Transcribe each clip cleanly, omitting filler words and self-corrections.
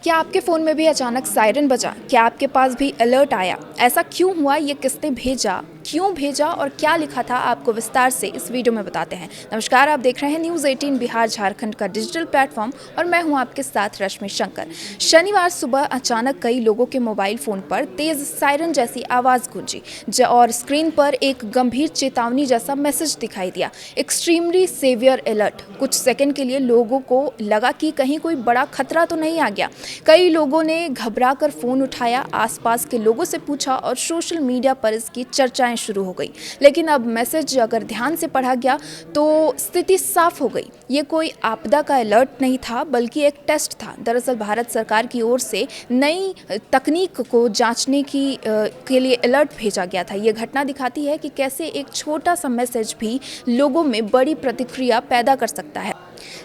क्या आपके फ़ोन में भी अचानक सायरन बजा? क्या आपके पास भी अलर्ट आया? ऐसा क्यों हुआ? ये किसने भेजा? क्यों भेजा और क्या लिखा था? आपको विस्तार से इस वीडियो में बताते हैं। नमस्कार, आप देख रहे हैं न्यूज़ 18 बिहार झारखंड का डिजिटल प्लेटफॉर्म और मैं हूं आपके साथ रश्मि शंकर। शनिवार सुबह अचानक कई लोगों के मोबाइल फ़ोन पर तेज़ सायरन जैसी आवाज़ गूंजी और स्क्रीन पर एक गंभीर चेतावनी जैसा मैसेज दिखाई दिया, एक्सट्रीमली सेवियर अलर्ट। कुछ सेकंड के लिए लोगों को लगा कि कहीं कोई बड़ा खतरा तो नहीं आ गया। कई लोगों ने घबराकर फ़ोन उठाया, आसपास के लोगों से पूछा और सोशल मीडिया पर इसकी चर्चाएं शुरू हो गई। लेकिन अब मैसेज अगर ध्यान से पढ़ा गया तो स्थिति साफ हो गई। ये कोई आपदा का अलर्ट नहीं था, बल्कि एक टेस्ट था। दरअसल भारत सरकार की ओर से नई तकनीक को जांचने के लिए अलर्ट भेजा गया था। ये घटना दिखाती है कि कैसे एक छोटा सा मैसेज भी लोगों में बड़ी प्रतिक्रिया पैदा कर सकता है।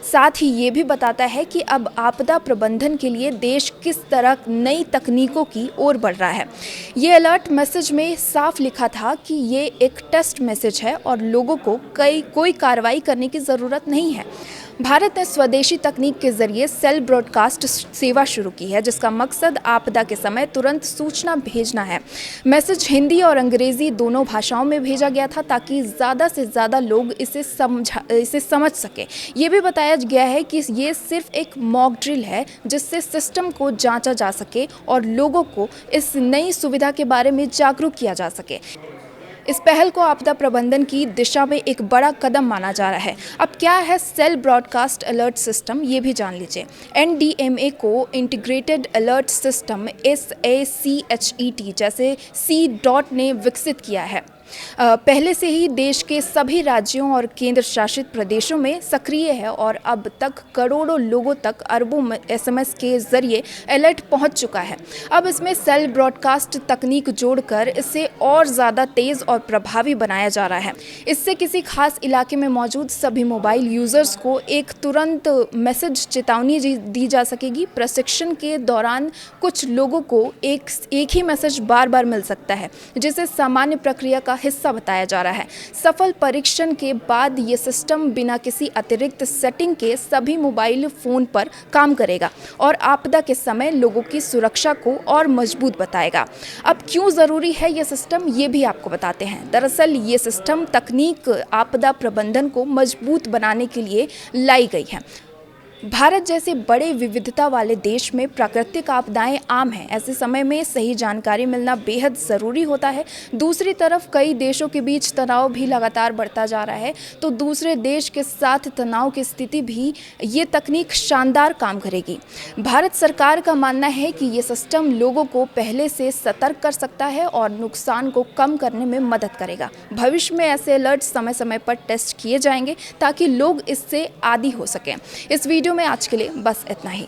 साथ ही ये भी बताता है कि अब आपदा प्रबंधन के लिए देश किस तरह नई तकनीकों की ओर बढ़ रहा है। ये अलर्ट मैसेज में साफ लिखा था कि ये एक टेस्ट मैसेज है और लोगों को कोई कार्रवाई करने की ज़रूरत नहीं है। भारत ने स्वदेशी तकनीक के जरिए सेल ब्रॉडकास्ट सेवा शुरू की है, जिसका मकसद आपदा के समय तुरंत सूचना भेजना है। मैसेज हिंदी और अंग्रेजी दोनों भाषाओं में भेजा गया था ताकि ज़्यादा से ज़्यादा लोग इसे समझ सकें। ये भी बताया गया है कि ये सिर्फ एक मॉक ड्रिल है, जिससे सिस्टम को जांचा जा सके और लोगों को इस नई सुविधा के बारे में जागरूक किया जा सके। इस पहल को आपदा प्रबंधन की दिशा में एक बड़ा कदम माना जा रहा है। अब क्या है सेल ब्रॉडकास्ट अलर्ट सिस्टम, ये भी जान लीजिए। एनडीएमए को इंटीग्रेटेड अलर्ट सिस्टम SACHET जैसे C ने विकसित किया है। पहले से ही देश के सभी राज्यों और केंद्र शासित प्रदेशों में सक्रिय है और अब तक करोड़ों लोगों तक अरबों SMS के जरिए अलर्ट पहुंच चुका है। अब इसमें सेल ब्रॉडकास्ट तकनीक जोड़कर इसे और ज़्यादा तेज़ और प्रभावी बनाया जा रहा है। इससे किसी खास इलाके में मौजूद सभी मोबाइल यूज़र्स को एक तुरंत मैसेज चेतावनी दी जा सकेगी। प्रशिक्षण के दौरान कुछ लोगों को एक ही मैसेज बार बार मिल सकता है, जिसे सामान्य प्रक्रिया का हिस्सा बताया जा रहा है। सफल परीक्षण के बाद ये सिस्टम बिना किसी अतिरिक्त सेटिंग के सभी मोबाइल फ़ोन पर काम करेगा और आपदा के समय लोगों की सुरक्षा को और मजबूत बताएगा। अब क्यों ज़रूरी है ये सिस्टम, ये भी आपको बताते हैं। दरअसल ये सिस्टम तकनीक आपदा प्रबंधन को मजबूत बनाने के लिए लाई गई है। भारत जैसे बड़े विविधता वाले देश में प्राकृतिक आपदाएं आम हैं। ऐसे समय में सही जानकारी मिलना बेहद ज़रूरी होता है। दूसरी तरफ कई देशों के बीच तनाव भी लगातार बढ़ता जा रहा है, तो दूसरे देश के साथ तनाव की स्थिति भी ये तकनीक शानदार काम करेगी। भारत सरकार का मानना है कि ये सिस्टम लोगों को पहले से सतर्क कर सकता है और नुकसान को कम करने में मदद करेगा। भविष्य में ऐसे अलर्ट समय समय पर टेस्ट किए जाएंगे ताकि लोग इससे आदी हो सकें। इस वीडियो में आज के लिए बस इतना ही।